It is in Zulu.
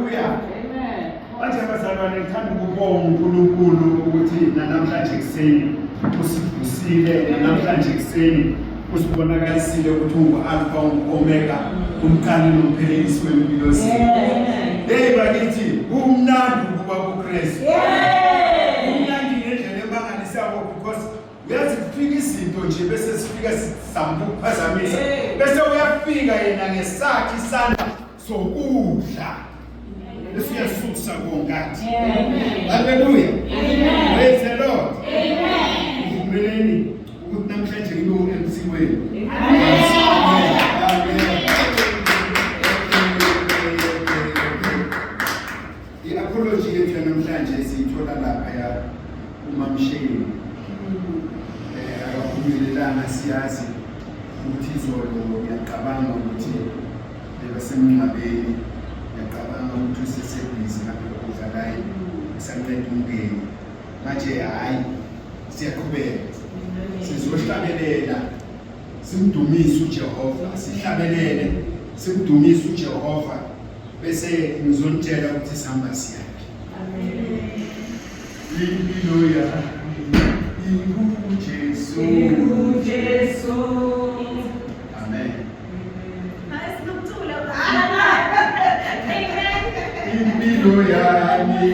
Hallelujah. Manje abazalwane ngithanda ukubonga uNkulunkulu ukuthi namhlanje kuseni usivusile, namhlanje kuseni usibonakalisile ukuthi ungu-Alpha ungu-Omega, umqali nomphelelisi wempilo zethu. Hey bakithi, kumnandi ukuba kuKristu. Kumnandi ngendlela emangalisayo because uyazi kufika izinto nje bese sifika sizama ukuphazamisa. Bese uyafika yena ngesakhe isandla sokudla. Bese uyasukisa kongathi. Hallelujah. Praise the Lord. Uvumeleni ukuthi namhlanje ngibe emthimweni. I-apology yethu namhlanje siyithola lapha ya uMamsheni. Akaphumelelanga siyazi ukuthi izolo ngiyacabanga ukuthi bebasemngcwabeni, ngiyacabanga ukuthi usesebhizi lapho ukudlalayo usanceda umngeni. Manje hayi siyaqhubeka sizohlabelela simdumise uJehova, sihlabelele simdumise uJehova bese ngizonitshela ukuthi sihamba siyaphi. Amen. Impilo yami inguJesu. Amen. Impilo yami